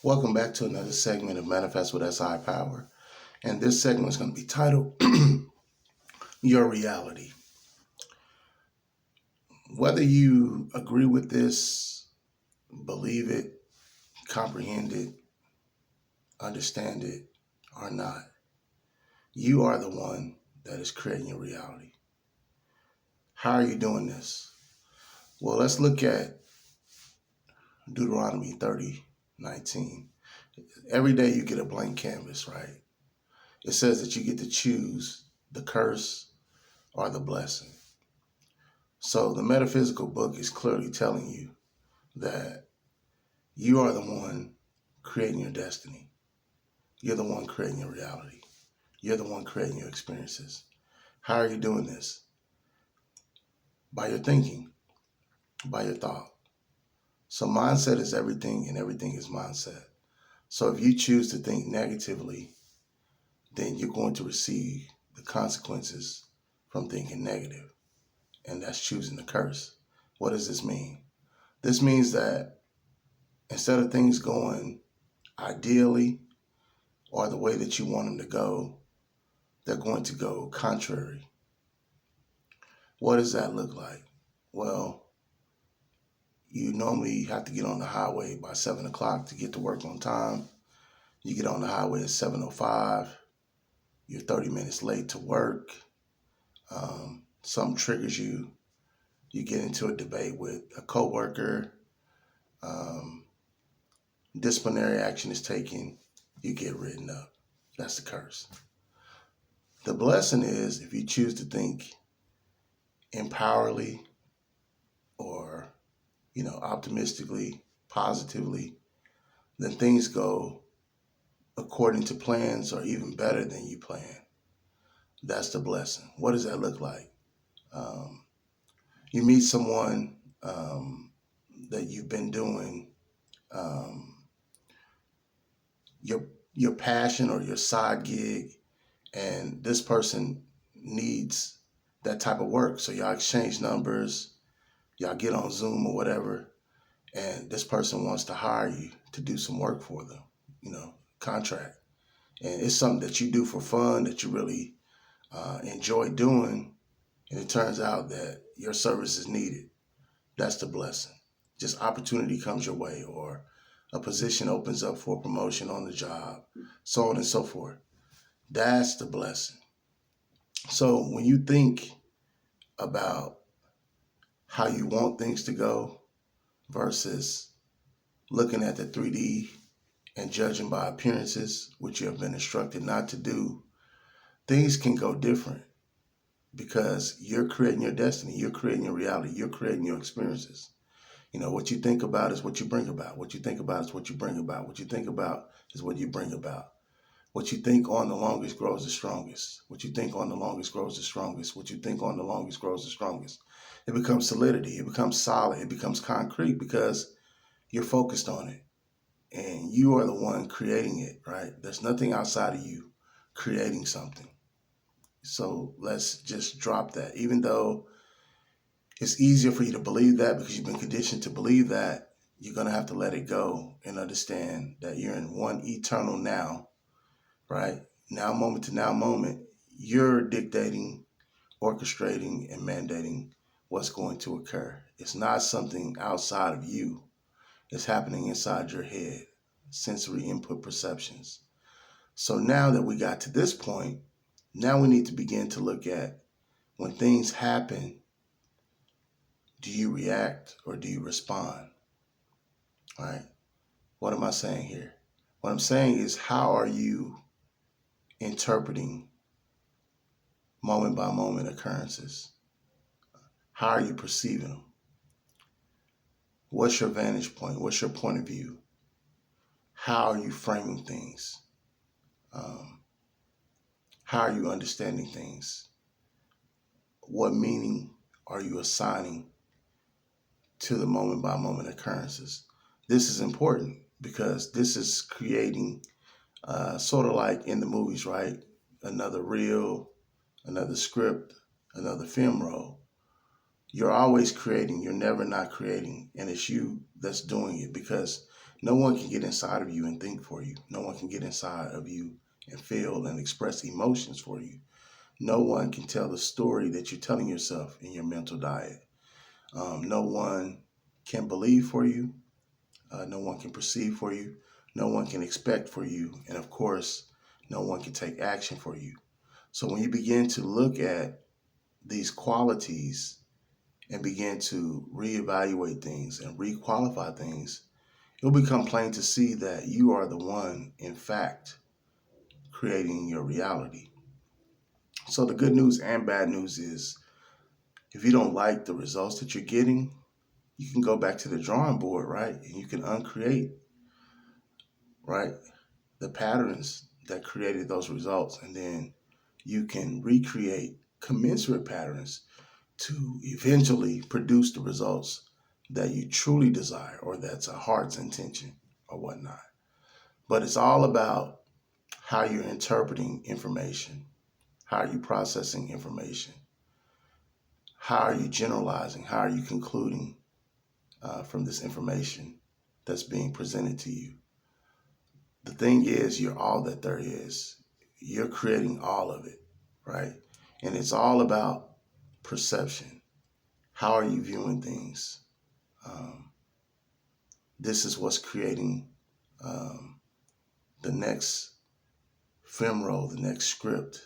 Welcome back to another segment of Manifest with SI Power. And this segment is going to be titled Your Reality. Whether you agree with this, believe it, comprehend it, understand it, or not, you are the one that is creating your reality. How are you doing this? Well, let's look at Deuteronomy 30:19. Every day you get a blank canvas, right? It says that you get to choose the curse or the blessing. So the metaphysical book is clearly telling you that you are the one creating your destiny. You're the one creating your reality. You're the one creating your experiences. How are you doing this? By your thinking, by your thought. So mindset is everything and everything is mindset. So if you choose to think negatively, then you're going to receive the consequences from thinking negative. And that's choosing the curse. What does this mean? This means that instead of things going ideally or the way that you want them to go, they're going to go contrary. What does that look like? Well, you normally have to get on the highway by 7 o'clock to get to work on time. You get on the highway at 7:05. You're 30 minutes late to work. Something triggers you. You get into a debate with a coworker. Um, Disciplinary action is taken. You get written up. That's the curse. The blessing is if you choose to think empowerly or optimistically, positively, then things go according to plans or even better than you plan. That's the blessing. What does that look like? Um, you meet someone that you've been doing um, your passion or your side gig, and this person needs that type of work. So y'all exchange numbers, y'all get on Zoom or whatever, and this person wants to hire you to do some work for them, contract. And it's something that you do for fun that you really enjoy doing. And it turns out that your service is needed. That's the blessing. Just opportunity comes your way, or a position opens up for promotion on the job, so on and so forth. That's the blessing. So when you think about how you want things to go versus looking at the 3D and judging by appearances, which you have been instructed not to do, things can go different because you're creating your destiny, you're creating your reality, you're creating your experiences. What you think about is what you bring about. What you think about is what you bring about. What you think about is what you bring about. What you think on the longest grows the strongest. What you think on the longest grows the strongest. What you think on the longest grows the strongest. It becomes solidity. It becomes solid. It becomes concrete because you're focused on it. And you are the one creating it, right? There's nothing outside of you creating something. So let's just drop that. Even though it's easier for you to believe that because you've been conditioned to believe that, you're going to have to let it go and understand that you're in one eternal now, right? Now moment to now moment, you're dictating, orchestrating, and mandating what's going to occur. It's not something outside of you. It's happening inside your head, sensory input perceptions. So now that we got to this point, now we need to begin to look at when things happen, do you react or do you respond? All right. What am I saying here? What I'm saying is, how are you interpreting moment by moment occurrences? How are you perceiving them? What's your vantage point? What's your point of view? How are you framing things? Um, how are you understanding things? What meaning are you assigning to the moment by moment occurrences? This is important because this is creating sort of like in the movies, right? Another reel, another script, another film roll. You're always creating. You're never not creating. And it's you that's doing it because No one can get inside of you and think for you. No one can get inside of you and feel and express emotions for you. No one can tell the story that you're telling yourself in your mental diet. No one can believe for you. No one can perceive for you. No one can expect for you. And of course, no one can take action for you. So when you begin to look at these qualities and begin to reevaluate things and requalify things, it'll become plain to see that you are the one, in fact, creating your reality. So the good news and bad news is if you don't like the results that you're getting, you can go back to the drawing board, right? And you can uncreate, right, the patterns that created those results. And then you can recreate commensurate patterns to eventually produce the results that you truly desire or that's a heart's intention or whatnot. But it's all about how you're interpreting information, how are you processing information, how are you generalizing, how are you concluding from this information that's being presented to you. The thing is, you're all that there is. You're creating all of it, right? And it's all about perception. How are you viewing things? Um, this is what's creating um, the next film roll, the next script